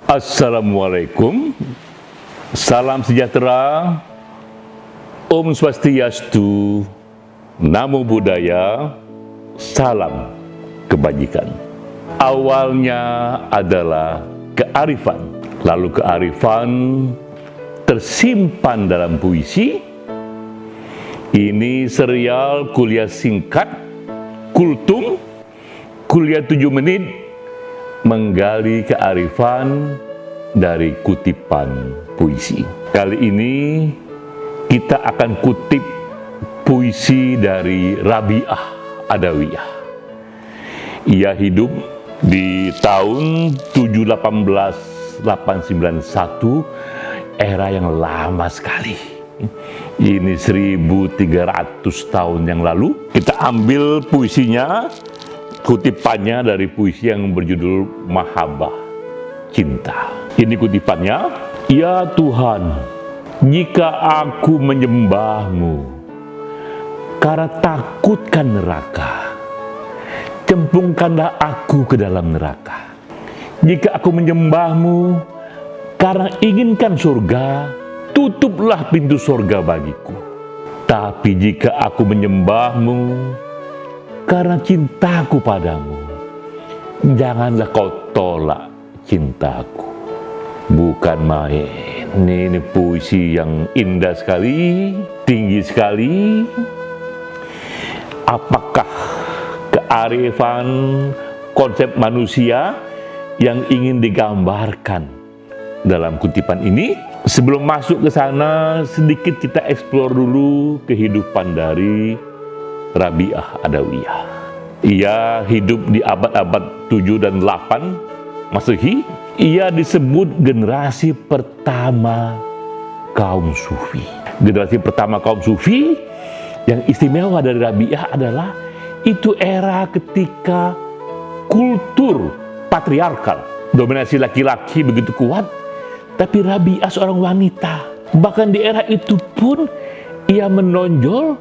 Assalamualaikum, salam sejahtera, Om Swastiastu, Namo Buddhaya, salam kebajikan. Awalnya adalah kearifan, lalu kearifan tersimpan dalam puisi. Ini serial kuliah singkat, kultum, kuliah 7 menit, menggali kearifan dari kutipan puisi. Kali ini kita akan kutip puisi dari Rabi'ah Adawiyah. Ia hidup di tahun 891, era yang lama sekali. Ini 1300 tahun yang lalu. Kita ambil puisinya, kutipannya dari puisi yang berjudul Mahabbah, cinta. Ini kutipannya, "Ya Tuhan, jika aku menyembahmu karena takutkan neraka, cemplungkanlah aku ke dalam neraka. Jika aku menyembahmu karena inginkan surga, tutuplah pintu surga bagiku. Tapi jika aku menyembahmu karena cintaku padamu, janganlah kau tolak cintaku." Bukan main. Ini puisi yang indah sekali, tinggi sekali. Apakah kearifan konsep manusia yang ingin digambarkan dalam kutipan ini? Sebelum masuk ke sana, sedikit kita eksplor dulu kehidupan dari Rabi'ah Adawiyah. Ia hidup di abad-abad 7 dan 8 Masehi. Ia disebut generasi pertama kaum Sufi. Generasi pertama kaum Sufi. Yang istimewa dari Rabi'ah adalah itu era ketika kultur patriarkal, dominasi laki-laki begitu kuat, tapi Rabi'ah seorang wanita. Bahkan di era itu pun ia menonjol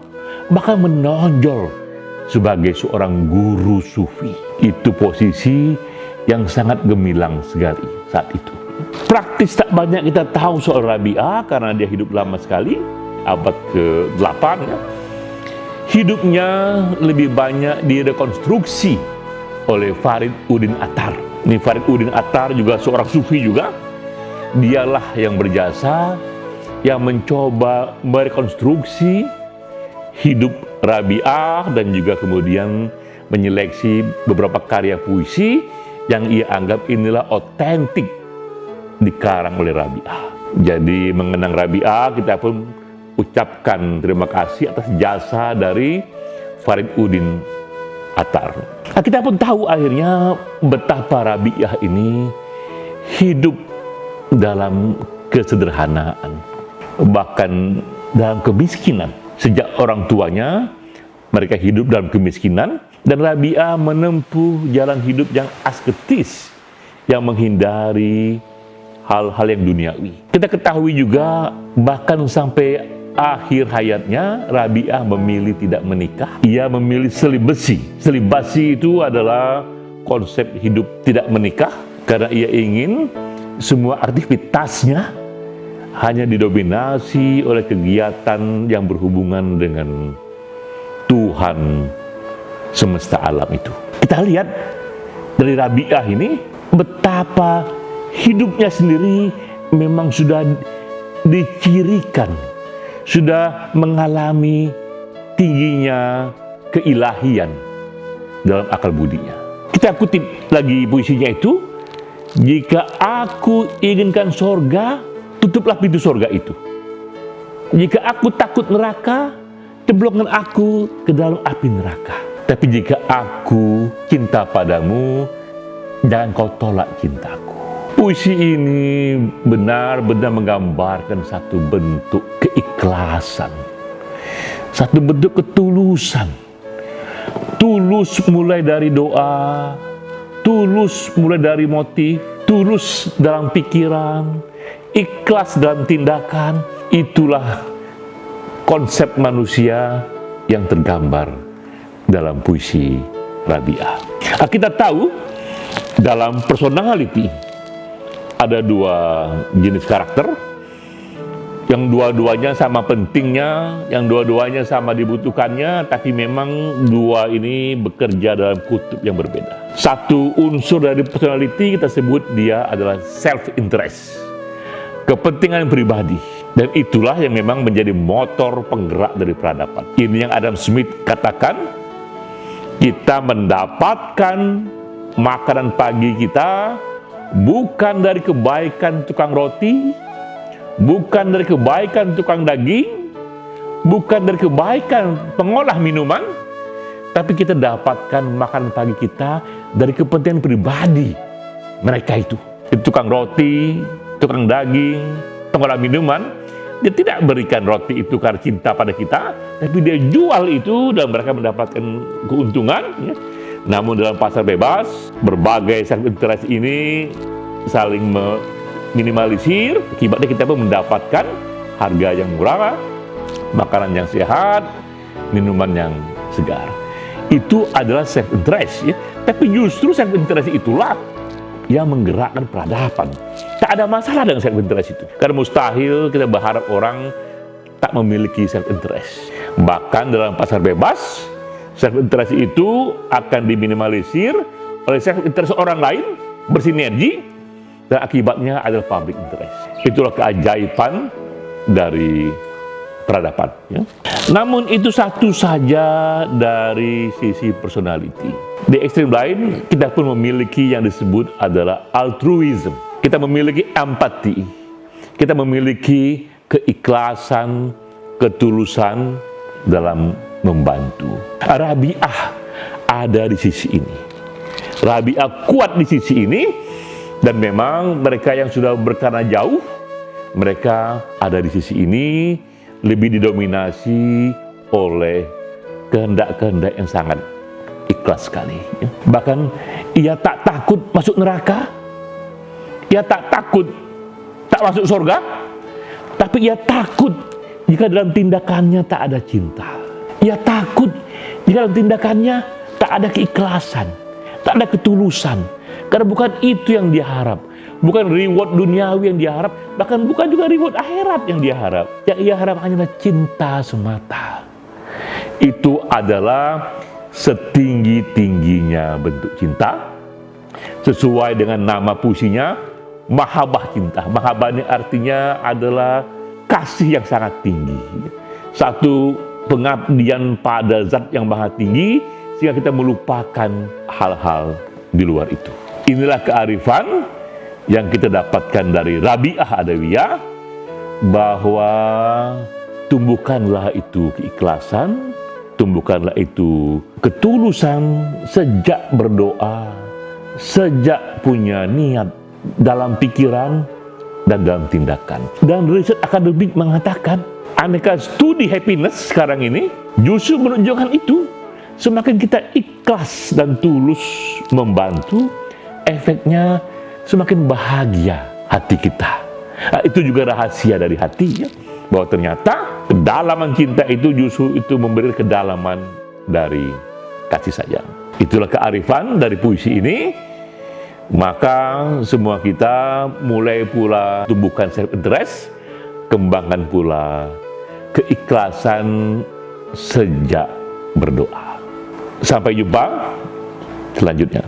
sebagai seorang guru sufi. Itu posisi yang sangat gemilang sekali saat itu. Praktis tak banyak kita tahu soal Rabi'ah karena dia hidup lama sekali, abad ke-8 ya. Hidupnya lebih banyak direkonstruksi oleh Farid Uddin Attar. Ini Farid Uddin Attar juga seorang sufi juga. Dialah yang berjasa, yang mencoba merekonstruksi hidup Rabi'ah dan juga kemudian menyeleksi beberapa karya puisi yang ia anggap inilah otentik dikarang oleh Rabi'ah. Jadi mengenang Rabi'ah, kita pun ucapkan terima kasih atas jasa dari Farid Uddin Attar. Nah, kita pun tahu akhirnya betapa Rabi'ah ini hidup dalam kesederhanaan, bahkan dalam kemiskinan. Sejak orang tuanya, mereka hidup dalam kemiskinan, dan Rabi'ah menempuh jalan hidup yang asketis, yang menghindari hal-hal yang duniawi. Kita ketahui juga, bahkan sampai akhir hayatnya, Rabi'ah memilih tidak menikah. Ia memilih selibasi. Selibasi itu adalah konsep hidup tidak menikah, karena ia ingin semua aktivitasnya hanya didominasi oleh kegiatan yang berhubungan dengan Tuhan semesta alam itu. Kita lihat dari Rabi'ah ini betapa hidupnya sendiri memang sudah dicirikan, sudah mengalami tingginya keilahian dalam akal budinya. Kita kutip lagi puisinya itu, "Jika aku inginkan sorga, tutuplah pintu sorga itu. Jika aku takut neraka, cemplungkan aku ke dalam api neraka. Tapi jika aku cinta padamu, jangan kau tolak cintaku." Puisi ini benar-benar menggambarkan satu bentuk keikhlasan, satu bentuk ketulusan. Tulus mulai dari doa, tulus mulai dari motif, tulus dalam pikiran, ikhlas dalam tindakan. Itulah konsep manusia yang tergambar dalam puisi Rabi'ah. Kita tahu dalam personality ada dua jenis karakter, yang dua-duanya sama pentingnya, yang dua-duanya sama dibutuhkannya, tapi memang dua ini bekerja dalam kutub yang berbeda. Satu unsur dari personality kita sebut dia adalah self-interest, kepentingan pribadi. Dan itulah yang memang menjadi motor penggerak dari peradaban. Ini yang Adam Smith katakan, kita mendapatkan makanan pagi kita bukan dari kebaikan tukang roti, bukan dari kebaikan tukang daging, bukan dari kebaikan pengolah minuman, tapi kita dapatkan makanan pagi kita dari kepentingan pribadi mereka itu. Tukang roti, tukang daging, pengolah minuman, dia tidak berikan roti itu karena cinta pada kita, tapi dia jual itu dan mereka mendapatkan keuntungan. Namun dalam pasar bebas, berbagai self-interest ini saling minimalisir, akibatnya kita pun mendapatkan harga yang murah, makanan yang sehat, minuman yang segar. Itu adalah self-interest, ya. Tapi justru self-interest itulah yang menggerakkan peradaban. Tak ada masalah dengan self-interest itu, karena mustahil kita berharap orang tak memiliki self-interest. Bahkan dalam pasar bebas, self-interest itu akan diminimalisir oleh self-interest orang lain, bersinergi, dan akibatnya adalah public interest. Itulah keajaiban dari peradaban, ya. Namun itu satu saja dari sisi personality. Di ekstrem lain, kita pun memiliki yang disebut adalah altruism. Kita memiliki empati, kita memiliki keikhlasan, ketulusan dalam membantu. Rabi'ah ada di sisi ini. Rabi'ah kuat di sisi ini, dan memang mereka yang sudah berkelana jauh, mereka ada di sisi ini lebih didominasi oleh kehendak-kehendak yang sangat ikhlas sekali. Bahkan ia tak takut masuk neraka, ia tak takut tak masuk surga, tapi ia takut jika dalam tindakannya tak ada cinta. Ia takut jika dalam tindakannya tak ada keikhlasan, tak ada ketulusan. Karena bukan itu yang dia harap, bukan reward duniawi yang dia harap, bahkan bukan juga reward akhirat yang dia harap. Yang ia harap hanyalah cinta semata. Itu adalah setinggi-tingginya bentuk cinta, sesuai dengan nama puisinya, mahabbah cinta. Mahabbah ini artinya adalah kasih yang sangat tinggi, satu pengabdian pada zat yang maha tinggi, sehingga kita melupakan hal-hal di luar itu. Inilah kearifan yang kita dapatkan dari Rabi'ah Adawiyah, bahwa tumbuhkanlah itu keikhlasan, tumbuhkanlah itu ketulusan sejak berdoa, sejak punya niat dalam pikiran dan dalam tindakan. Dan riset akademik mengatakan, aneka studi happiness sekarang ini justru menunjukkan itu. Semakin kita ikhlas dan tulus membantu, efeknya semakin bahagia hati kita. Nah, itu juga rahasia dari hati, ya, bahwa ternyata kedalaman cinta itu justru itu memberi kedalaman dari kasih sayang. Itulah kearifan dari puisi ini. Maka semua kita mulai pula tumbuhkan self-interest, kembangkan pula keikhlasan sejak berdoa. Sampai jumpa selanjutnya.